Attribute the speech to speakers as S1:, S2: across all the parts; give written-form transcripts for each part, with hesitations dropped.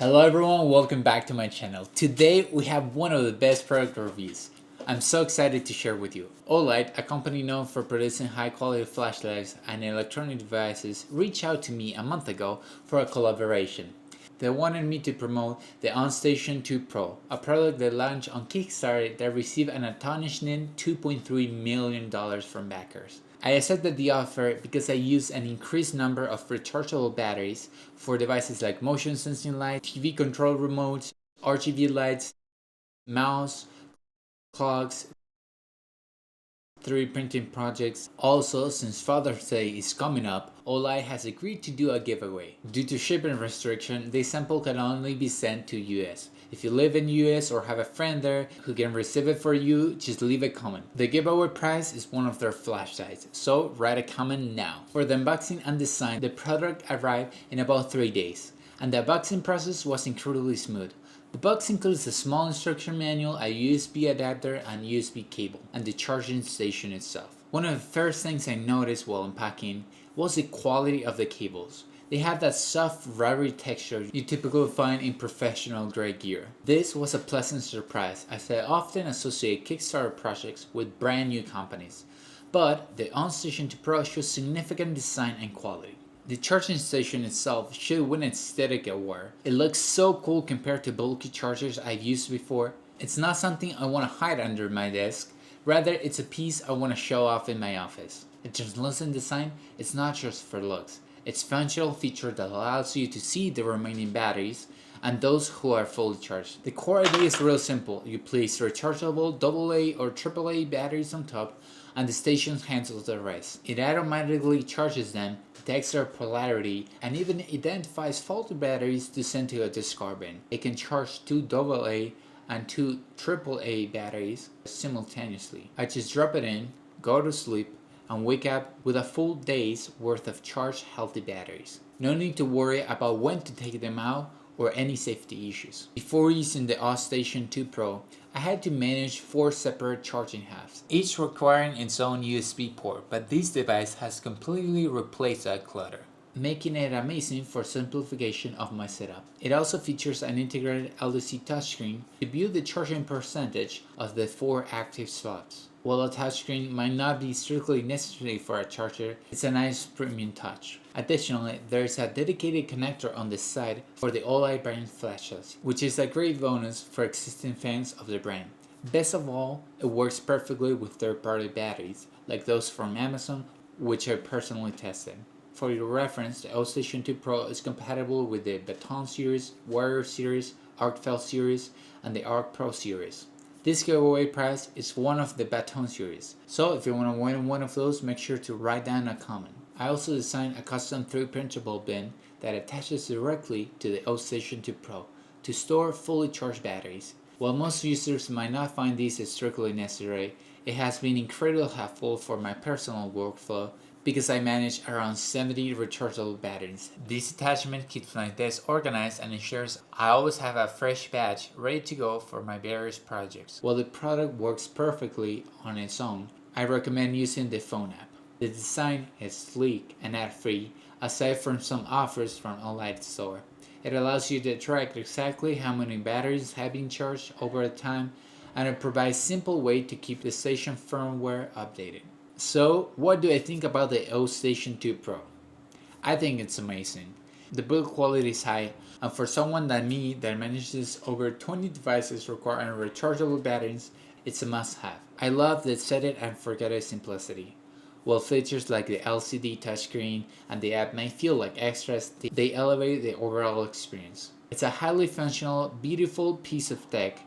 S1: Hello everyone, welcome back to my channel. Today we have one of the best product reviews. I'm so excited to share with you. Olight, a company known for producing high quality flashlights and electronic devices, reached out to me a month ago for a collaboration. They wanted me to promote the Ostation 2 Pro, a product that launched on Kickstarter that received an astonishing $2.3 million from backers. I accepted the offer because I use an increased number of rechargeable batteries for devices like motion sensing lights, TV control remotes, RGB lights, mouse, clocks, 3D printing projects. Also, since Father's Day is coming up, Olight has agreed to do a giveaway. Due to shipping restriction, this sample can only be sent to US. If you live in US or have a friend there who can receive it for you, just leave a comment. The giveaway prize is one of their flashlights, so write a comment now. For the unboxing and design, the product arrived in about 3 days, and the unboxing process was incredibly smooth. The box includes a small instruction manual, a USB adapter and USB cable, and the charging station itself. One of the first things I noticed while unpacking was the quality of the cables. They have that soft, rubbery texture you typically find in professional grade gear. This was a pleasant surprise, as I often associate Kickstarter projects with brand new companies, but the Ostation 2 Pro shows significant design and quality. The charging station itself should win its aesthetic award. It looks so cool compared to bulky chargers I've used before. It's not something I want to hide under my desk, rather it's a piece I want to show off in my office. The translucent design is not just for looks, it's a functional feature that allows you to see the remaining batteries and those who are fully charged. The core idea is real simple. You place rechargeable AA or AAA batteries on top and the station handles the rest. It automatically charges them, detects their polarity, and even identifies faulty batteries to send to a discard bin. It can charge 2 AA and 2 AAA batteries simultaneously. I just drop it in, go to sleep, and wake up with a full day's worth of charged healthy batteries. No need to worry about when to take them out or any safety issues. Before using the Ostation 2 Pro, I had to manage 4 separate charging hubs, each requiring its own USB port, but this device has completely replaced that clutter, making it amazing for simplification of my setup. It also features an integrated LCD touchscreen to view the charging percentage of the 4 active slots. While a touchscreen might not be strictly necessary for a charger, it's a nice premium touch. Additionally, there is a dedicated connector on the side for the Olight brand flashlights, which is a great bonus for existing fans of the brand. Best of all, it works perfectly with third-party batteries, like those from Amazon, which I personally tested. For your reference, the Ostation 2 Pro is compatible with the Baton series, Warrior series, Arcfell series, and the Arc Pro series. This giveaway prize is one of the Baton series, so if you want to win one of those, make sure to write down a comment. I also designed a custom 3D printable bin that attaches directly to the Ostation 2 Pro to store fully charged batteries. While most users might not find this strictly necessary, it has been incredibly helpful for my personal workflow because I manage around 70 rechargeable batteries. This attachment keeps my desk organized and ensures I always have a fresh batch ready to go for my various projects. While the product works perfectly on its own, I recommend using the phone app. The design is sleek and ad-free, aside from some offers from Olight store. It allows you to track exactly how many batteries have been charged over time, and it provides a simple way to keep the station firmware updated. So, what do I think about the Ostation 2 Pro? I think it's amazing. The build quality is high, and for someone like me that manages over 20 devices requiring rechargeable batteries, it's a must-have. I love the set it and forget it simplicity. While features like the LCD touchscreen and the app may feel like extras, they elevate the overall experience. It's a highly functional, beautiful piece of tech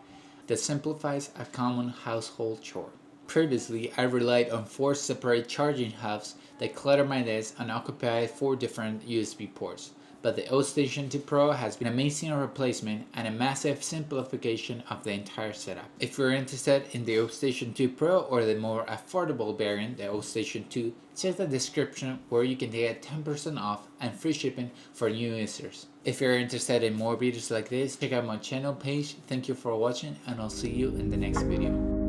S1: that simplifies a common household chore. Previously, I relied on 4 separate charging hubs that clutter my desk and occupy 4 different USB ports, but the Ostation 2 Pro has been an amazing replacement and a massive simplification of the entire setup. If you're interested in the Ostation 2 Pro or the more affordable variant, the Ostation 2, check the description where you can get 10% off and free shipping for new users. If you're interested in more videos like this, check out my channel page. Thank you for watching and I'll see you in the next video.